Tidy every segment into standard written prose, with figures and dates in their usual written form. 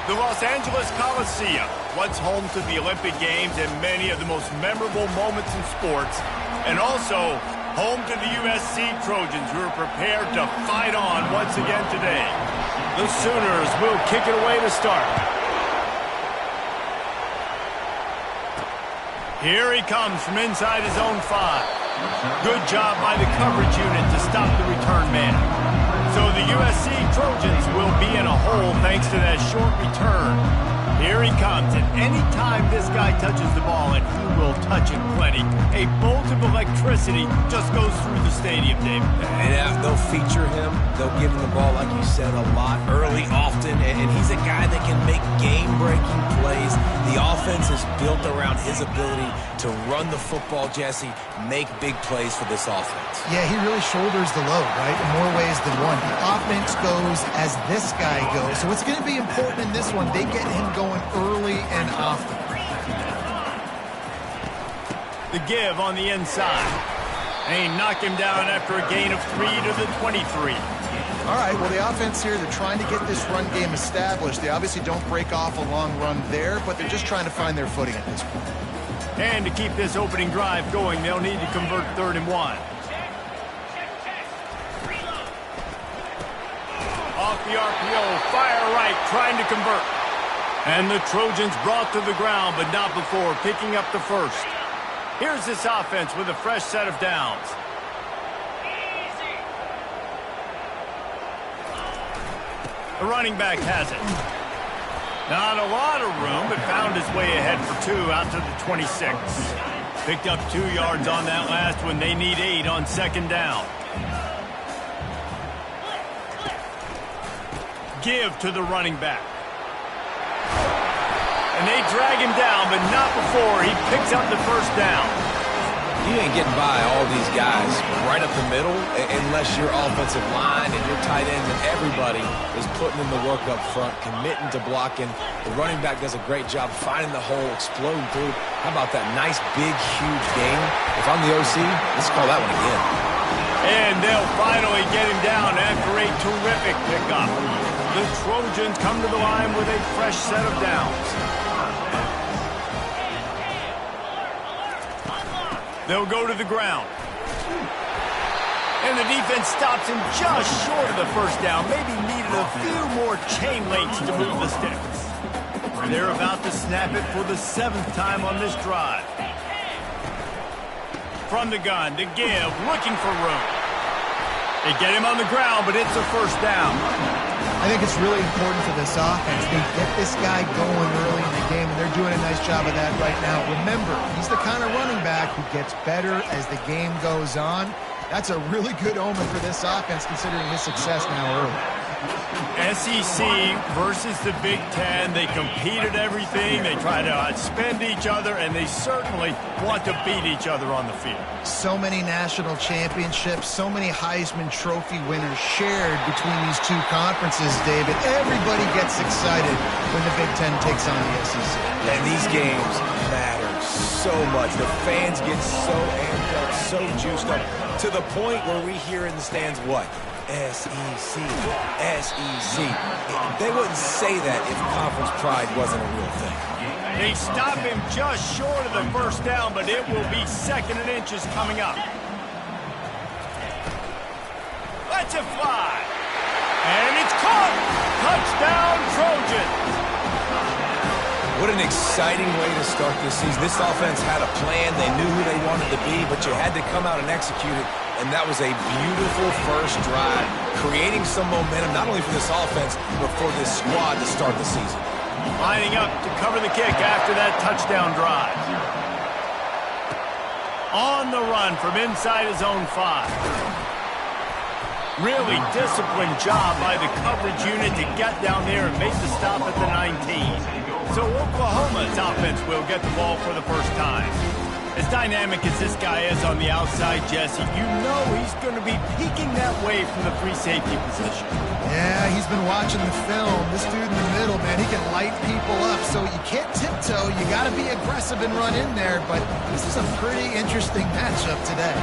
The Los Angeles Coliseum, once home to the Olympic Games and many of the most memorable moments in sports, and also home to the USC Trojans, who are prepared to fight on once again today. The Sooners will kick it away to start. Here he comes from inside his own 5. Good job by the coverage unit to stop the return man. So the USC Trojans will be in a hole thanks to that short return. Here he comes, and any time this guy touches the ball, and he will touch it plenty, a bolt of electricity just goes through the stadium, David. And they'll feature him. They'll give him the ball, like you said, a lot, early, often, and he's a guy that can make game-breaking plays. The offense is built around his ability to run the football, Jesse, make big plays for this offense. Yeah, he really shoulders the load, right, in more ways than one. The offense goes as this guy goes, so it's going to be important in this one. They get him going early and often. The give on the inside. And he knocked him down after a gain of 3 to the 23. All right, well, the offense here, they're trying to get this run game established. They obviously don't break off a long run there, but they're just trying to find their footing at this point. And to keep this opening drive going, they'll need to convert 3rd and 1. Off the RPO, fire right, trying to convert. And the Trojans brought to the ground, but not before picking up the first. Here's this offense with a fresh set of downs. The running back has it. Not a lot of room, but found his way ahead for 2 out to the 26. Picked up 2 yards on that last one. They need 8 on 2nd down. Give to the running back. And they drag him down, but not before he picks up the first down. You ain't getting by all these guys right up the middle unless your offensive line and your tight end and everybody is putting in the work up front, committing to blocking. The running back does a great job finding the hole, exploding through. How about that nice, big, huge gain? If I'm the OC, let's call that one again. And they'll finally get him down after a terrific pickup. The Trojans come to the line with a fresh set of downs. They'll go to the ground. And the defense stops him just short of the first down. Maybe needed a few more chain links to move the sticks. They're about to snap it for the 7th time on this drive. From the gun, to give, looking for room. They get him on the ground, but it's a first down. I think it's really important for this offense. They get this guy going early in the game, and they're doing a nice job of that right now. Remember, he's the kind of running back who gets better as the game goes on. That's a really good omen for this offense, considering his success now early. SEC versus the Big Ten. They compete at everything. They try to outspend each other, and they certainly want to beat each other on the field. So many national championships, so many Heisman Trophy winners shared between these two conferences, David. Everybody gets excited when the Big Ten takes on the SEC. And these games matter so much. The fans get so amped up, so juiced up, to the point where we hear in the stands what? SEC, SEC. They wouldn't say that if conference pride wasn't a real thing. They stop him just short of the first down, but it will be 2nd and inches coming up. Let's it fly. And it's caught. Touchdown, Trojans. What an exciting way to start this season. This offense had a plan. They knew who they wanted to be, but you had to come out and execute it. And that was a beautiful first drive, creating some momentum, not only for this offense, but for this squad to start the season. Lining up to cover the kick after that touchdown drive. On the run from inside his own 5. Really disciplined job by the coverage unit to get down there and make the stop at the 19. So Oklahoma's offense will get the ball for the first time. As dynamic as this guy is on the outside, Jesse, you know he's going to be peeking that way from the free safety position. Yeah, he's been watching the film. This dude in the middle, man, he can light people up. So you can't tiptoe. You got to be aggressive and run in there. But this is a pretty interesting matchup today.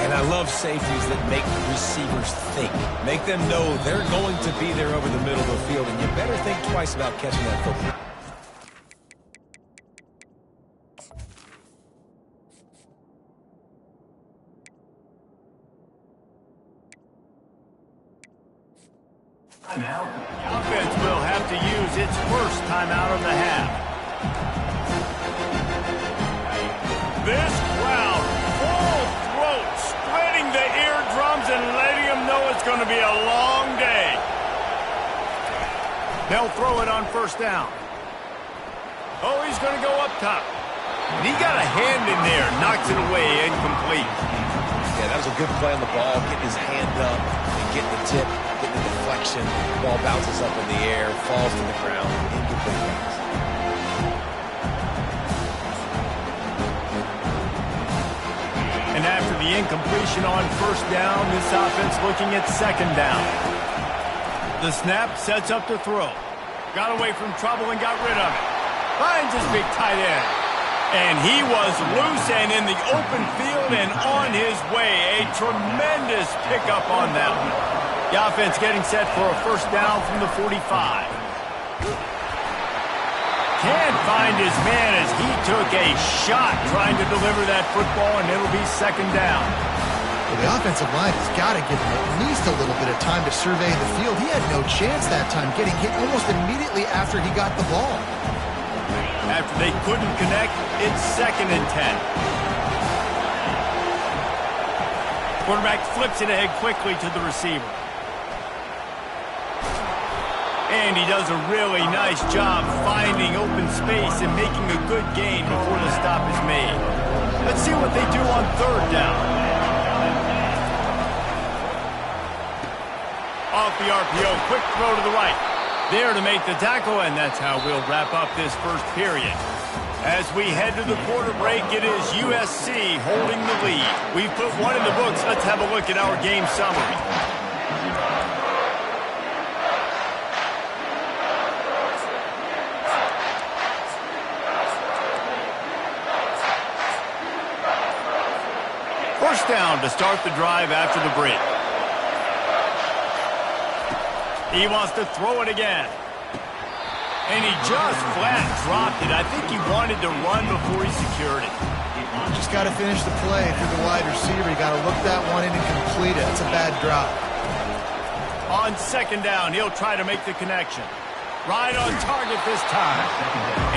And I love safeties that make receivers think. Make them know they're going to be there over the middle of the field, and you better think twice about catching that football. The offense will have to use its first timeout of the half. This crowd, full throat, spreading the eardrums and letting them know it's going to be a long day. They'll throw it on first down. Oh, he's going to go up top. And he got a hand in there, knocks it away, incomplete. Yeah, that was a good play on the ball, getting his hand up and getting the tip, getting the deflection. The ball bounces up in the air, falls to the ground, incomplete pass. And after the incompletion on first down, this offense looking at second down. The snap sets up the throw. Got away from trouble and got rid of it. Finds his big tight end. And he was loose and in the open field and on his way. A tremendous pickup on that one. The offense getting set for a first down from the 45. Can't find his man as he took a shot trying to deliver that football, and it'll be second down. Well, the offensive line has got to give him at least a little bit of time to survey the field. He had no chance that time, getting hit almost immediately after he got the ball. After they couldn't connect, it's second and 10. Quarterback flips it ahead quickly to the receiver. And he does a really nice job finding open space and making a good gain before the stop is made. Let's see what they do on third down. Off the RPO, quick throw to the right. There to make the tackle, and that's how we'll wrap up this first period. As we head to the quarter break, it is USC holding the lead. We've put one in the books. Let's have a look at our game summary. First down to start the drive after the break. He wants to throw it again. And he just flat dropped it. I think he wanted to run before he secured it. Just got to finish the play through the wide receiver. You got to look that one in and complete it. That's a bad drop. On second down, he'll try to make the connection. Right on target this time.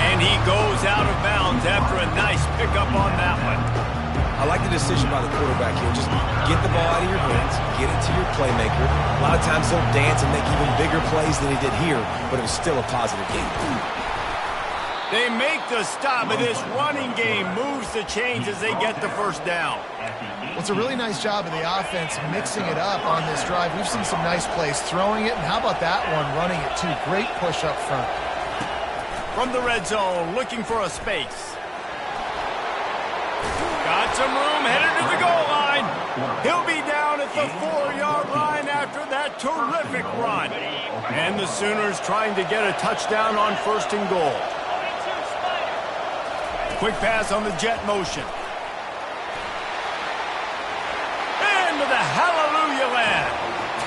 And he goes out of bounds after a nice pickup on that one. I like the decision by the quarterback here. Just get the ball out of your hands, get it to your playmaker. A lot of times he'll dance and make even bigger plays than he did here, but it was still a positive game. They make the stop, and this running game moves the chains as they get the first down. Well, it's a really nice job of the offense mixing it up on this drive. We've seen some nice plays throwing it, and how about that one running it too? Great push up front. From the red zone, looking for a space. Got some room, headed to the goal line. He'll be down at the 4-yard line after that terrific run. And the Sooners trying to get a touchdown on first and goal. Quick pass on the jet motion. Into the hallelujah land.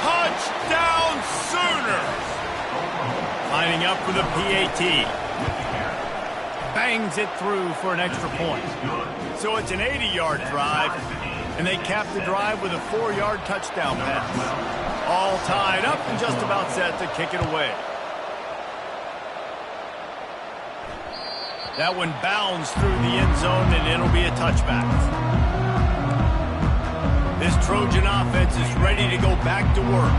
Touchdown Sooners. Lining up for the PAT. Bangs it through for an extra point. So it's an 80-yard drive, and they cap the drive with a 4-yard touchdown pass. All tied up and just about set to kick it away. That one bounds through the end zone, and it'll be a touchback. This Trojan offense is ready to go back to work.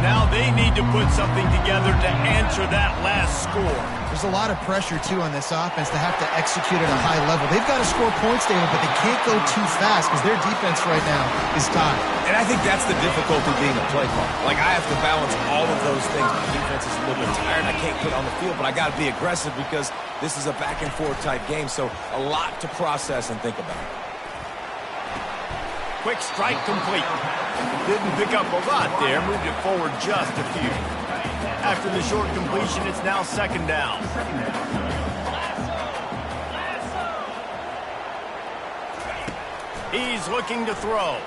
Now they need to put something together to answer that last score. There's a lot of pressure, too, on this offense to have to execute at a high level. They've got to score points, David, but they can't go too fast because their defense right now is tied. And I think that's the difficulty being a play caller. Like, I have to balance all of those things. My defense is a little bit tired. I can't put on the field, but I got to be aggressive because this is a back-and-forth type game, so a lot to process and think about. Quick strike complete. Didn't pick up a lot there, moved it forward just a few. After the short completion, it's now second down. He's looking to throw.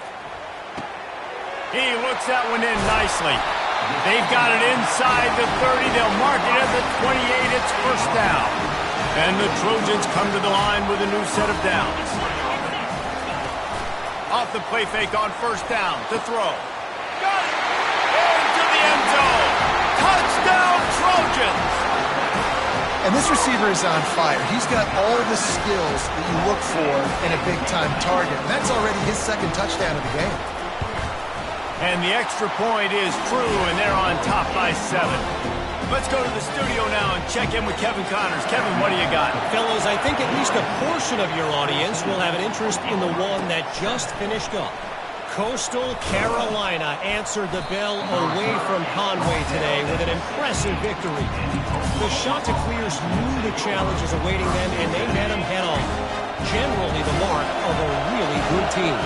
He looks that one in nicely. They've got it inside the 30. They'll mark it at the 28. It's first down. And the Trojans come to the line with a new set of downs. Off the play fake on first down to throw. Got it! Into the end zone. Touchdown, Trojans! And this receiver is on fire. He's got all the skills that you look for in a big-time target. And that's already his second touchdown of the game. And the extra point is true, and they're on top by 7. Let's go to the studio now and check in with Kevin Connors. Kevin, what do you got? Fellas, I think at least a portion of your audience will have an interest in the one that just finished up. Coastal Carolina answered the bell away from Conway today with an impressive victory. The Chanticleers knew the challenges awaiting them, and they met them head-on. Generally the mark of a really good team.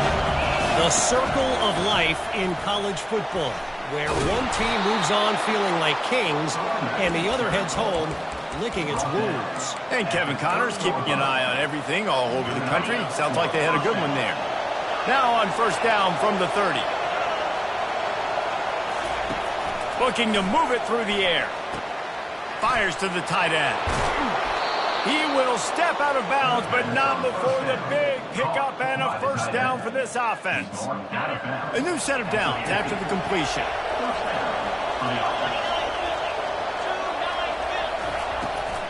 The circle of life in college football, where one team moves on feeling like kings, and the other heads home licking its wounds. And Kevin Connors keeping an eye on everything all over the country. Sounds like they had a good one there. Now on first down from the 30. Looking to move it through the air. Fires to the tight end. He will step out of bounds, but not before the big pickup and a first down for this offense. A new set of downs after the completion.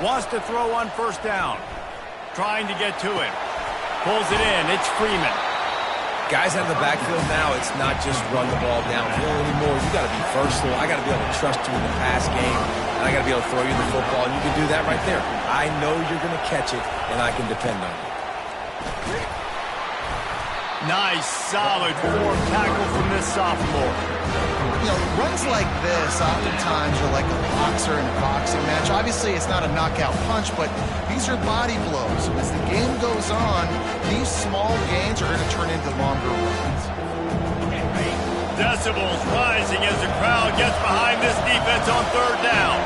Wants to throw on first down. Trying to get to it. Pulls it in. It's Freeman. Guys out of the backfield now, it's not just run the ball downhill anymore. You got to be versatile. I got to be able to trust you in the pass game, and I got to be able to throw you the football, and you can do that right there. I know you're going to catch it, and I can depend on you. Nice, solid form tackle from this sophomore. You know, runs like this oftentimes are like a boxer in a boxing match. Obviously, it's not a knockout punch, but these are body blows. As the game goes on, these small gains are going to turn into longer runs. Decibels rising as the crowd gets behind this defense on third down.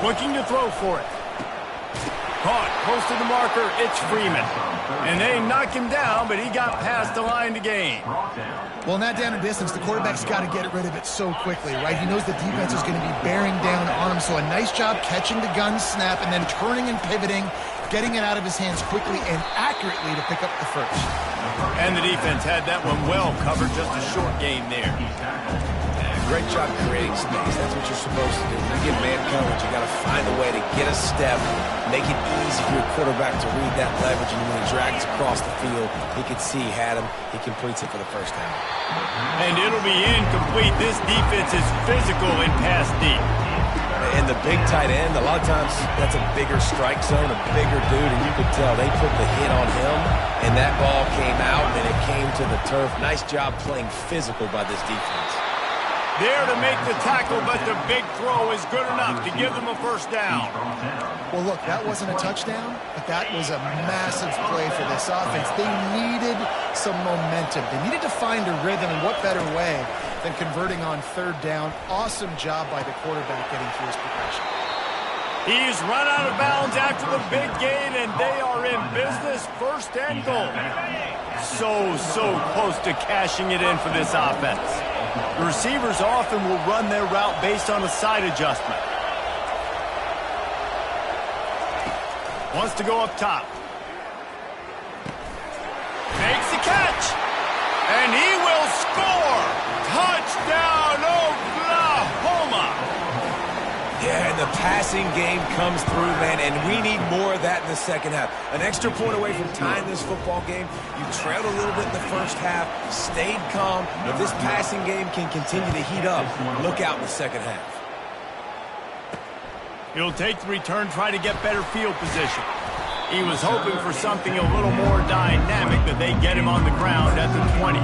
Looking to throw for it. Caught close to the marker. It's Freeman. And they knock him down, but he got past the line to gain. Well, in that down and distance, the quarterback's got to get rid of it so quickly, right? He knows the defense is going to be bearing down on him, so a nice job catching the gun snap and then turning and pivoting, getting it out of his hands quickly and accurately to pick up the first. And the defense had that one well covered, just a short gain there. Great job creating space. That's what you're supposed to do. When you get man coverage, you got to find a way to get a step, make it easy for your quarterback to read that leverage, and when he drags across the field, he can see he had him. He completes it for the first down. And it'll be incomplete. This defense is physical in pass deep. And the big tight end, a lot of times that's a bigger strike zone, a bigger dude, and you could tell they put the hit on him, and that ball came out, and it came to the turf. Nice job playing physical by this defense. There to make the tackle, but the big throw is good enough to give them a first down. Well, look, that wasn't a touchdown, but that was a massive play for this offense. They needed some momentum. They needed to find a rhythm, and what better way than converting on third down. Awesome job by the quarterback getting through his progression. He's run out of bounds after the big gain, and they are in business, first and goal. So close to cashing it in for this offense. The receivers often will run their route based on a side adjustment. Wants to go up top. Makes the catch. And he will score. Touchdown, Oklahoma. Yeah, and the passing game comes through, man, and we need more of that in the second half. An extra point away from tying this football game. You trailed a little bit in the first half, stayed calm. If this passing game can continue to heat up, look out in the second half. He'll take the return, try to get better field position. He was hoping for something a little more dynamic, but they get him on the ground at the 20.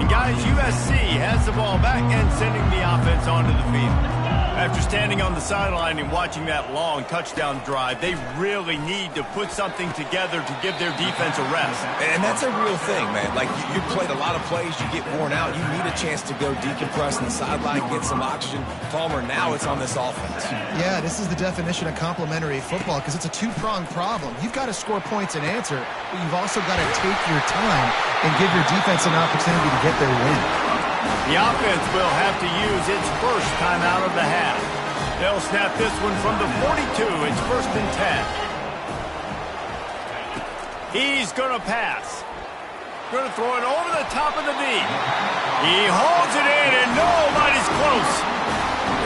And guys, USC has the ball back and sending the offense onto the field. After standing on the sideline and watching that long touchdown drive, they really need to put something together to give their defense a rest. And that's a real thing, man. Like, you played a lot of plays, you get worn out, you need a chance to go decompress on the sideline, get some oxygen. Palmer, now it's on this offense. Yeah, this is the definition of complementary football because it's a two-pronged problem. You've got to score points and answer, but you've also got to take your time and give your defense an opportunity to get their win. The offense will have to use its first timeout of the half. They'll snap this one from the 42. It's 1st and 10. He's going to pass. Going to throw it over the top of the D. He holds it in, and nobody's close.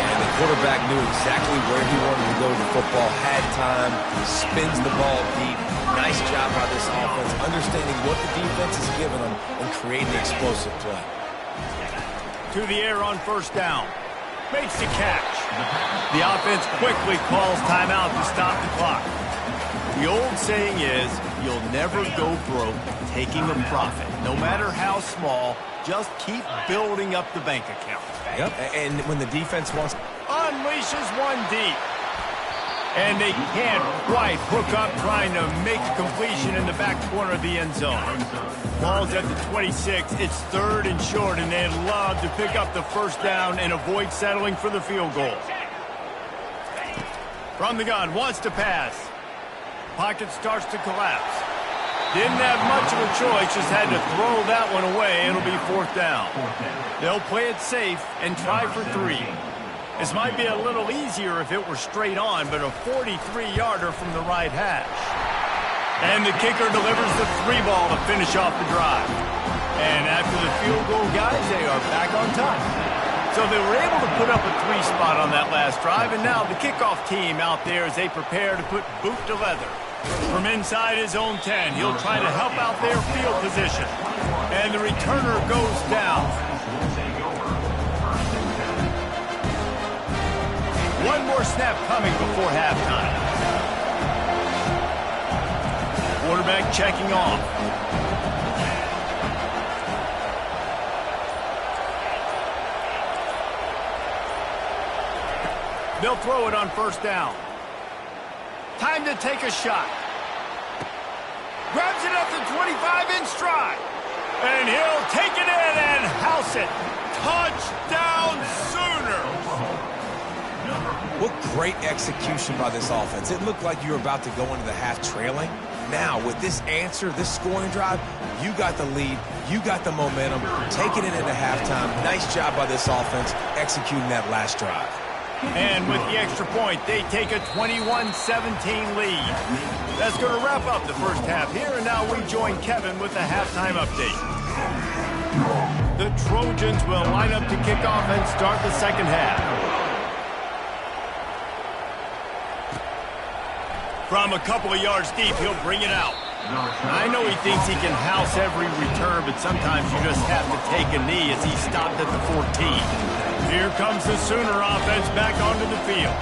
And the quarterback knew exactly where he wanted to go with the football, had time, spins the ball deep. Nice job by this offense, understanding what the defense is giving them and creating the explosive play. To the air on 1st down. Makes the catch. The offense quickly calls timeout to stop the clock. The old saying is, you'll never go broke taking a profit. No matter how small, just keep building up the bank account. Yep, and when the defense wants... Unleashes one deep. And they can't quite hook up trying to make a completion in the back corner of the end zone. Ball's at the 26. It's 3rd and short, and they'd love to pick up the 1st down and avoid settling for the field goal. From the gun, wants to pass. Pocket starts to collapse. Didn't have much of a choice, just had to throw that one away. It'll be 4th down. They'll play it safe and try for 3. This might be a little easier if it were straight on, but a 43-yarder from the right hash. And the kicker delivers the 3 ball to finish off the drive. And after the field goal, guys, they are back on top. So they were able to put up a 3 spot on that last drive, and now the kickoff team out there as they prepare to put boot to leather. From inside his own 10, he'll try to help out their field position. And the returner goes down. One more snap coming before halftime. Quarterback checking off. They'll throw it on 1st down. Time to take a shot. Grabs it up to 25 in stride. And he'll take it in and house it. Touchdown Sooners! What great execution by this offense. It looked like you were about to go into the half trailing. Now, with this answer, this scoring drive, you got the lead, you got the momentum, taking it into halftime. Nice job by this offense executing that last drive. And with the extra point, they take a 21-17 lead. That's going to wrap up the 1st half here, and now we join Kevin with the halftime update. The Trojans will line up to kick off and start the 2nd half. From a couple of yards deep, he'll bring it out. I know he thinks he can house every return, but sometimes you just have to take a knee as he stopped at the 14. Here comes the Sooner offense back onto the field.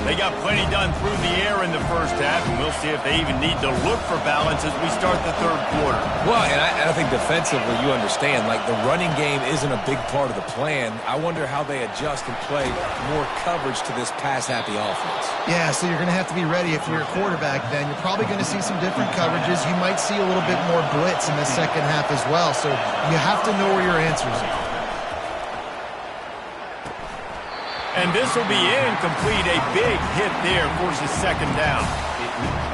They got plenty done through the air in the 1st half, and we'll see if they even need to look for balance as we start the 3rd quarter. Well, and I think defensively, you understand, like the running game isn't a big part of the plan. I wonder how they adjust and play more coverage to this pass-happy offense. Yeah, so you're going to have to be ready if you're a quarterback then. You're probably going to see some different coverages. You might see a little bit more blitz in the 2nd half as well, so you have to know where your answers are. And this will be incomplete. A big hit there forces 2nd down.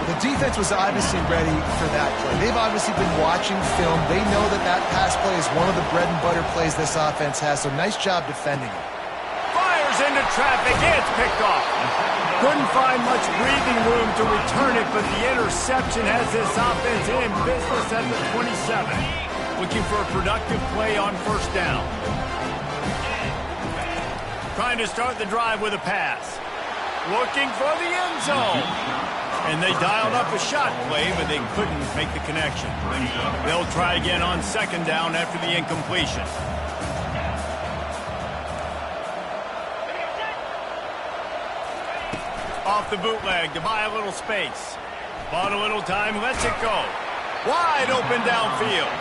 The defense was obviously ready for that play. They've obviously been watching film. They know that that pass play is one of the bread and butter plays this offense has, so nice job defending it. Fires into traffic. It's picked off. Couldn't find much breathing room to return it, but the interception has this offense in business at the 27. Looking for a productive play on 1st down. Trying to start the drive with a pass. Looking for the end zone. And they dialed up a shot play, but they couldn't make the connection. They'll try again on 2nd down after the incompletion. Off the bootleg to buy a little space. Bought a little time, lets it go. Wide open downfield.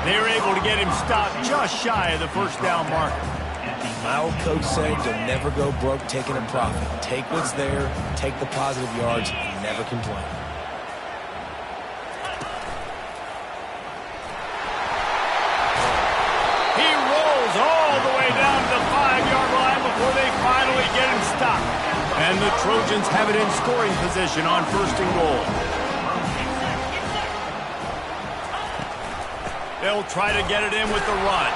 They were able to get him stopped just shy of the 1st down marker. My old coach said you'll never go broke taking a profit. Take what's there, take the positive yards, and never complain. He rolls all the way down to the 5-yard line before they finally get him stopped. And the Trojans have it in scoring position on 1st and goal. They'll try to get it in with the run.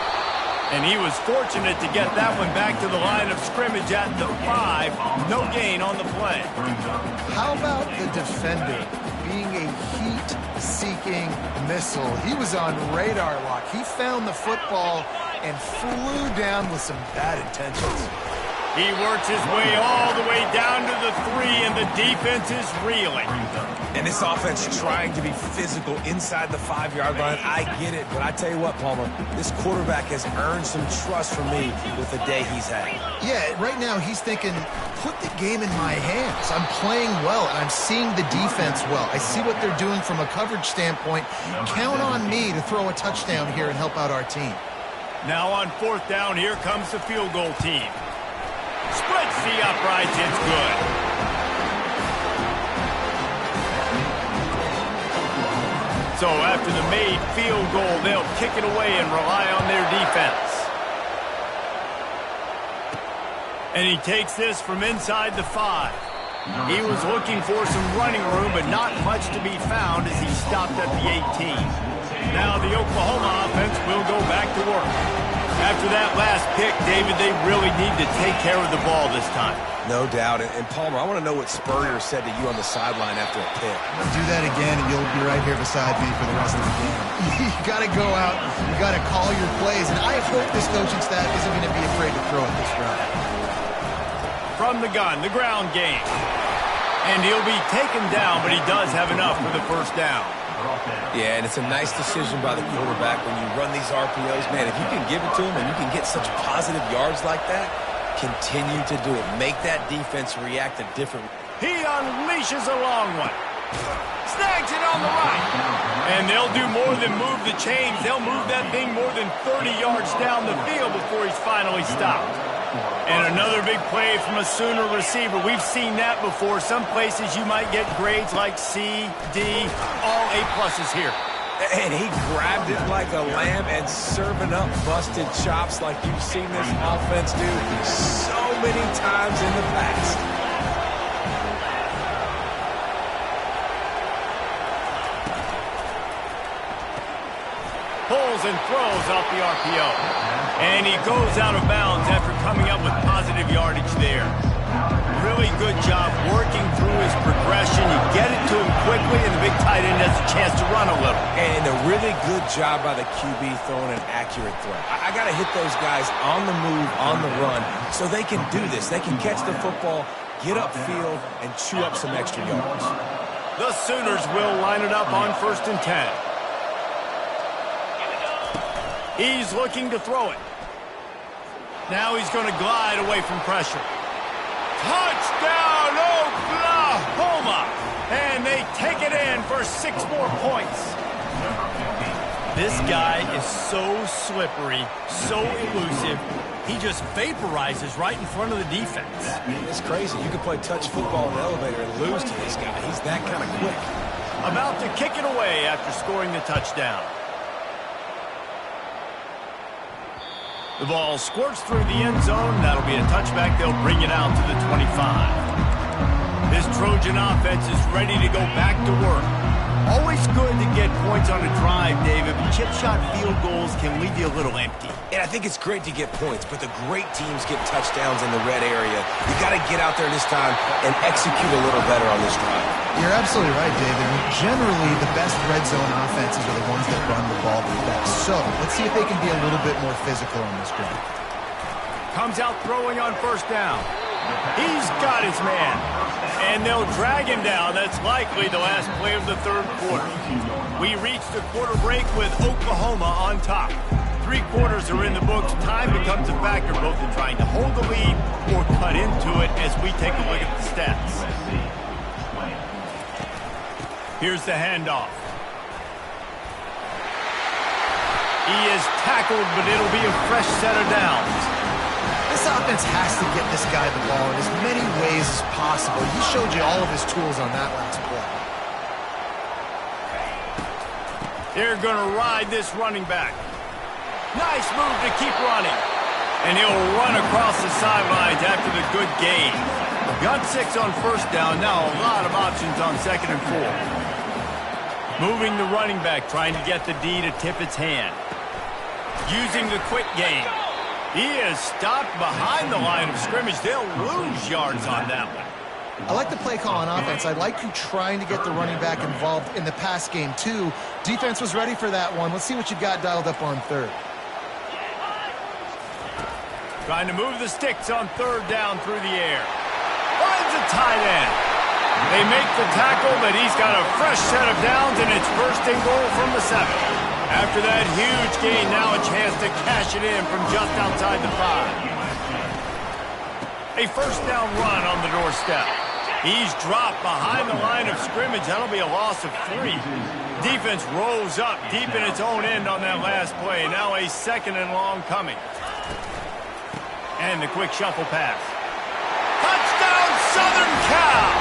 And he was fortunate to get that one back to the line of scrimmage at the 5. No gain on the play. How about the defender being a heat-seeking missile? He was on radar lock. He found the football and flew down with some bad intentions. He works his way all the way down to the 3, and the defense is reeling. And this offense trying to be physical inside the 5-yard line. I get it, but I tell you what, Palmer, this quarterback has earned some trust from me with the day he's had. Yeah, right now he's thinking, put the game in my hands. I'm playing well, and I'm seeing the defense well. I see what they're doing from a coverage standpoint. Count on me to throw a touchdown here and help out our team. Now on 4th down, here comes the field goal team. Splits the uprights, it's good. So after the made field goal, they'll kick it away and rely on their defense. And he takes this from inside the 5. He was looking for some running room, but not much to be found as he stopped at the 18. Now the Oklahoma offense will go back to work. After that last pick, David, they really need to take care of the ball this time. No doubt. And Palmer, I want to know what Spurrier said to you on the sideline after a pick. Do that again, and you'll be right here beside me for the rest of the game. You got to go out. You got to call your plays, and I hope this coaching staff isn't going to be afraid to throw it this round. From the gun, the ground game. And he'll be taken down, but he does have enough for the 1st down. Yeah, and it's a nice decision by the quarterback when you run these RPOs. Man, if you can give it to him and you can get such positive yards like that, continue to do it. Make that defense react a different way. He unleashes a long one. Snags it on the right. And they'll do more than move the chains. They'll move that thing more than 30 yards down the field before he's finally stopped. And another big play from a Sooner receiver. We've seen that before. Some places you might get grades like C, D, all A-pluses here. And he grabbed it like a lamb and serving up busted chops like you've seen this offense do so many times in the past. Pulls and throws off the RPO. And he goes out of bounds after coming up with positive yardage there. Really good job working through his progression. You get it to him quickly, and the big tight end has a chance to run a little. And a really good job by the QB throwing an accurate throw. I got to hit those guys on the move, on the run, so they can do this. They can catch the football, get upfield, and chew up some extra yards. The Sooners will line it up on 1st and 10. He's looking to throw it. Now he's going to glide away from pressure. Touchdown, Oklahoma! And they take it in for 6 more points. This guy is so slippery, so elusive. He just vaporizes right in front of the defense. It's crazy. You can play touch football in the elevator and lose to this guy. He's that kind of quick. About to kick it away after scoring the touchdown. The ball squirts through the end zone. That'll be a touchback. They'll bring it out to the 25. This Trojan offense is ready to go back to work. Always good to get points on a drive, David, but chip shot field goals can leave you a little empty. And I think it's great to get points, but the great teams get touchdowns in the red area. You got to get out there this time and execute a little better on this drive. You're absolutely right, David. Generally, the best red zone offenses are the ones that run the ball the best. So let's see if they can be a little bit more physical on this drive. Comes out throwing on 1st down. He's got his man. And they'll drag him down. That's likely the last play of the 3rd quarter. We reached the quarter break with Oklahoma on top. 3 quarters are in the books. Time becomes a factor both in trying to hold the lead or cut into it as we take a look at the stats. Here's the handoff. He is tackled, but it'll be a fresh set of downs. This offense has to get this guy the ball in as many ways as possible. He showed you all of his tools on that last play. They're going to ride this running back. Nice move to keep running. And he'll run across the sidelines after the good gain. Got 6 on first down. Now a lot of options on 2nd and 4. Moving the running back, trying to get the D to tip its hand. Using the quick game. He is stopped behind the line of scrimmage. They'll lose yards on that one. I like the play call on offense. I like you trying to get the running back involved in the pass game, too. Defense was ready for that one. Let's see what you got dialed up on 3rd. Trying to move the sticks on 3rd down through the air. Finds a tight end. They make the tackle, but he's got a fresh set of downs, and it's 1st and goal from the 7. After that huge gain, now a chance to cash it in from just outside the 5. A 1st down run on the doorstep. He's dropped behind the line of scrimmage. That'll be a loss of 3. Defense rose up deep in its own end on that last play. Now a 2nd and long coming. And the quick shuffle pass. Touchdown, Southern Cal!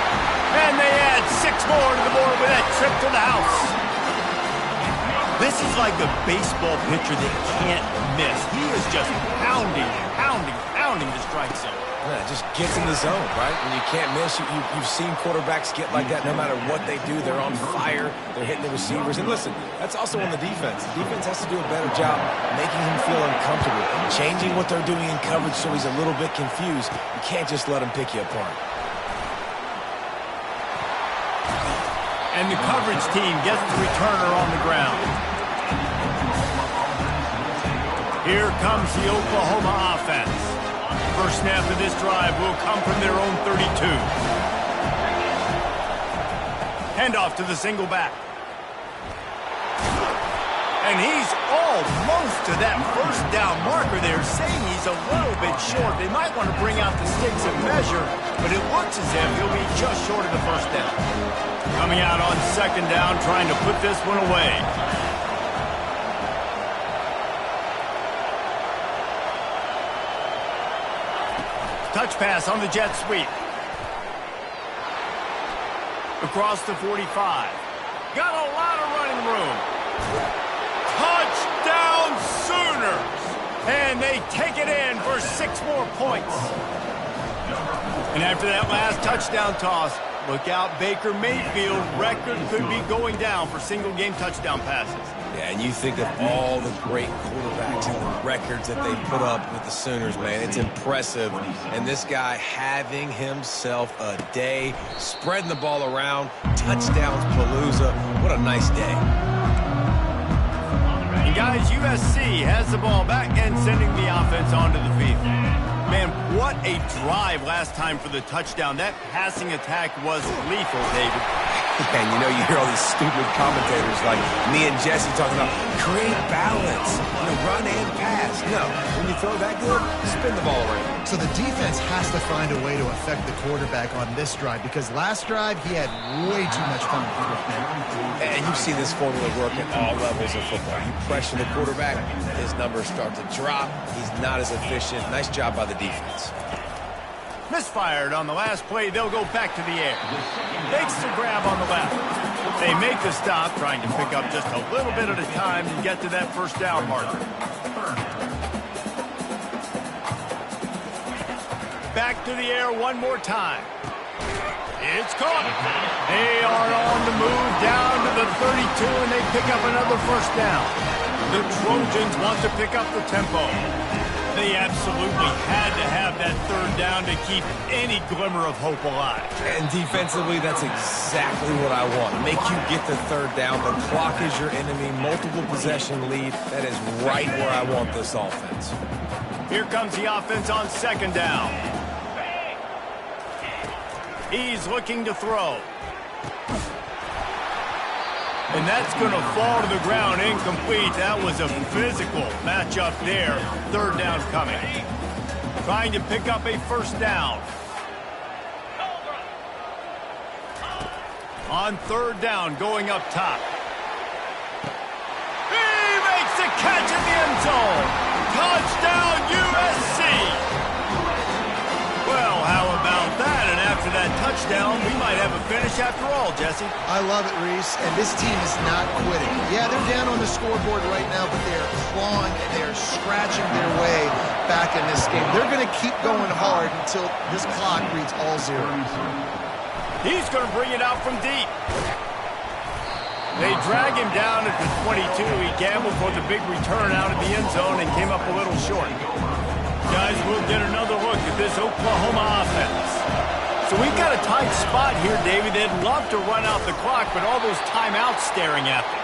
And they add 6 more to the board with that trip to the house. This is like a baseball pitcher that can't miss. He is just pounding the strike zone. Yeah, it just gets in the zone, right? When you can't miss, you've seen quarterbacks get like that no matter what they do. They're on fire. They're hitting the receivers. And listen, that's also on the defense. The defense has to do a better job making him feel uncomfortable, changing what they're doing in coverage so he's a little bit confused. You can't just let him pick you apart. And the coverage team gets the returner on the ground. Here comes the Oklahoma offense. First snap of this drive will come from their own 32. Handoff to the single back. And he's almost to that 1st down marker there, saying he's a little bit short. They might want to bring out the sticks and measure, but it looks as if he'll be just short of the 1st down. Coming out on 2nd down, trying to put this one away. Touch pass on the jet sweep. Across the 45. Got a lot of running room. Touchdown Sooners! And they take it in for 6 more points. And after that last touchdown toss, look out, Baker Mayfield. Record could be going down for single-game touchdown passes. Yeah, and you think of all the great quarterbacks and the records that they put up with the Sooners, man. It's impressive. And this guy having himself a day, spreading the ball around, touchdowns palooza. What a nice day. And guys, USC has the ball back and sending the offense onto the field. Man, what a drive last time for the touchdown. That passing attack was lethal, David. And you know, you hear all these stupid commentators like me and Jesse talking about create balance, run and pass. No, when you throw that good, spin the ball around. So the defense has to find a way to affect the quarterback on this drive, because last drive he had way too much fun. And you've seen this formula work at all levels of football. You pressure the quarterback, his numbers start to drop. He's not as efficient. Nice job by the defense. Misfired on the last play. They'll go back to the air. Makes the grab on the left. They make the stop, trying to pick up just a little bit at a time to get to that 1st down marker. Back to the air one more time. It's caught. They are on the move down to the 32, and they pick up another 1st down. The Trojans want to pick up the tempo. They absolutely had to have that 3rd down to keep any glimmer of hope alive. And defensively, that's exactly what I want. Make you get the 3rd down. The clock is your enemy. Multiple possession lead. That is right where I want this offense. Here comes the offense on 2nd down. He's looking to throw. And that's going to fall to the ground incomplete. That was a physical matchup there. 3rd down coming. Trying to pick up a 1st down. On 3rd down, going up top. He makes the catch in the end zone. Touchdown USC. finish after all, Jesse. I love it, Reese, and this team is not quitting. Yeah, they're down on the scoreboard right now, but they are clawing and they are scratching their way back in this game. They're going to keep going hard until this clock reads all zeros. He's going to bring it out from deep. They drag him down at the 22. He gambled for the big return out of the end zone and came up a little short. Guys, we'll get another look at this Oklahoma offense. So we've got a tight spot here, David. They'd love to run out the clock, but all those timeouts staring at them.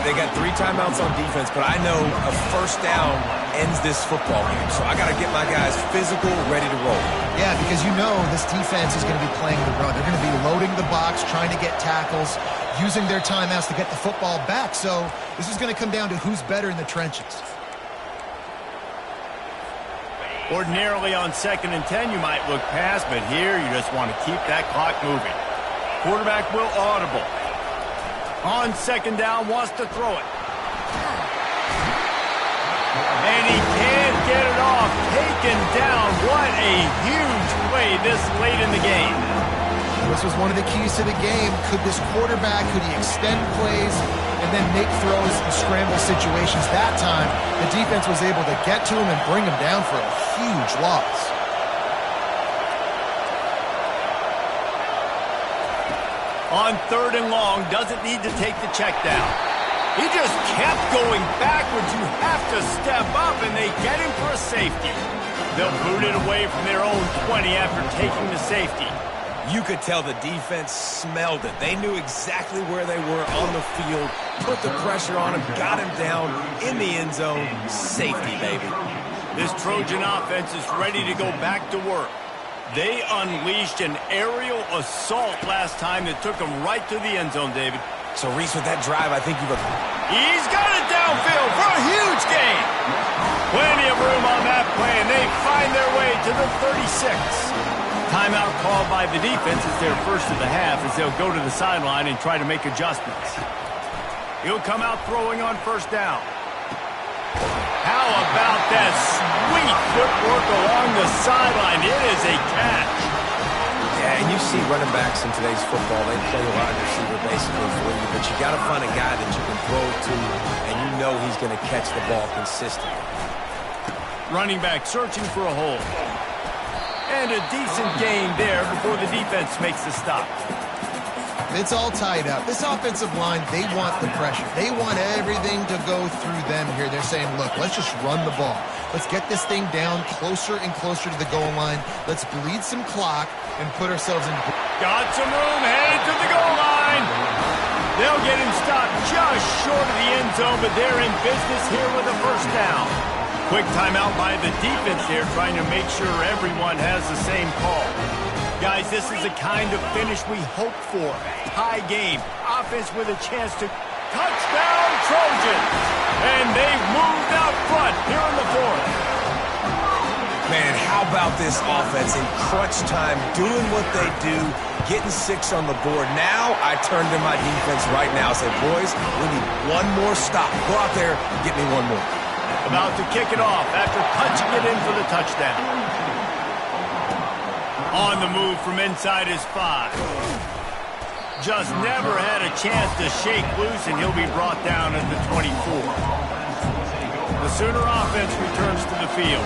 They got 3 timeouts on defense, but I know a first down ends this football game. So I got to get my guys physical, ready to roll. Yeah, because you know this defense is going to be playing the run. They're going to be loading the box, trying to get tackles, using their timeouts to get the football back. So this is going to come down to who's better in the trenches. Ordinarily on 2nd and 10, you might look past, but here you just want to keep that clock moving. Quarterback will audible. On 2nd down, wants to throw it. And he can't get it off. Taken down. What a huge play this late in the game. This was one of the keys to the game. Could this quarterback, could he extend plays and then make throws in scramble situations? That time, the defense was able to get to him and bring him down for a huge loss. On 3rd and long, doesn't need to take the check down. He just kept going backwards. You have to step up, and they get him for a safety. They'll boot it away from their own 20 after taking the safety. You could tell the defense smelled it. They knew exactly where they were on the field, put the pressure on him, got him down in the end zone. Safety, baby. This Trojan offense is ready to go back to work. They unleashed an aerial assault last time that took them right to the end zone, David. So, Reese, with that drive, I think you've... He's got it downfield for a huge gain. Plenty of room on that play, and they find their way to the 36. Timeout called by the defense is their first of the half as they'll go to the sideline and try to make adjustments. He'll come out throwing on 1st down. How about that sweet footwork along the sideline? It is a catch. Yeah, and you see running backs in today's football, they play a wide receiver basically for you, but you got to find a guy that you can throw to, and you know he's going to catch the ball consistently. Running back searching for a hole. And a decent gain there before the defense makes the stop. It's all tied up. This offensive line, they want the pressure. They want everything to go through them here. They're saying, look, let's just run the ball. Let's get this thing down closer and closer to the goal line. Let's bleed some clock and put ourselves in. Got some room, headed to the goal line. They'll get him stopped just short of the end zone, but they're in business here with a 1st down. Quick timeout by the defense here, trying to make sure everyone has the same call. Guys, this is the kind of finish we hope for. Tie game. Offense with a chance to touchdown Trojans. And they've moved out front here in the 4th. Man, how about this offense in crunch time, doing what they do, getting 6 on the board. Now I turn to my defense right now and say, boys, we need one more stop. Go out there, get me one more. About to kick it off after punching it in for the touchdown. On the move from inside his 5. Just never had a chance to shake loose, and he'll be brought down at the 24. The Sooner offense returns to the field.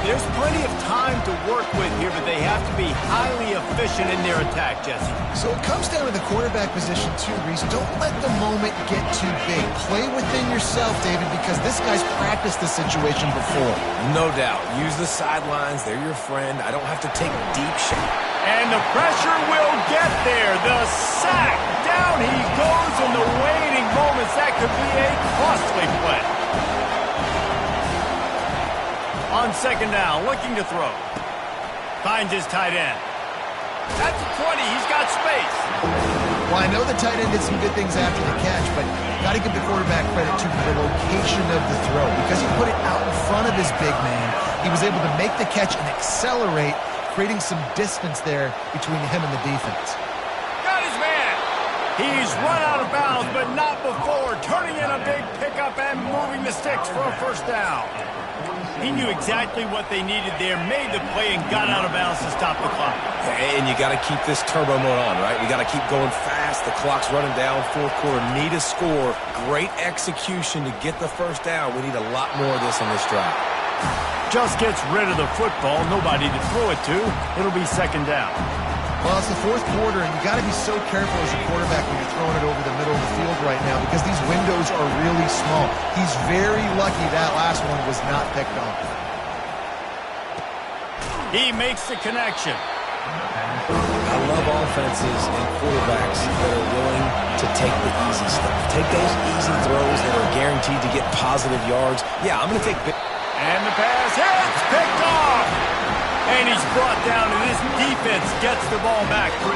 There's plenty of time to work with here, but they have to be highly efficient in their attack, Jesse. So it comes down to the quarterback position too, Reese. Don't let the moment get too big. Play within yourself, David, because this guy's practiced this situation before. No doubt. Use the sidelines. They're your friend. I don't have to take deep shots. And the pressure will get there. The sack. Down he goes in the waning moments. That could be a costly play. On 2nd down, looking to throw. Finds his tight end. At the 20, he's got space. Well, I know the tight end did some good things after the catch, but got to give the quarterback credit to the location of the throw. Because he put it out in front of his big man, he was able to make the catch and accelerate, creating some distance there between him and the defense. Got his man. He's run out of bounds, but not before turning in a big pickup and moving the sticks for a 1st down. He knew exactly what they needed there, made the play, and got out of bounds to stop the clock. And you got to keep this turbo mode on, right? We got to keep going fast. The clock's running down, fourth quarter. Need a score. Great execution to get the first down. We need a lot more of this on this drive. Just gets rid of the football. Nobody to throw it to. It'll be second down. Well, it's the fourth quarter, and you got to be so careful as a quarterback when you're throwing it over the middle of the field right now because these windows are really small. He's very lucky that last one was not picked off. He makes the connection. I love offenses and quarterbacks that are willing to take the easy stuff. Take those easy throws that are guaranteed to get positive yards. Yeah, I'm going to take big. And the pass hits, picked off. And he's brought down, and this defense gets the ball back for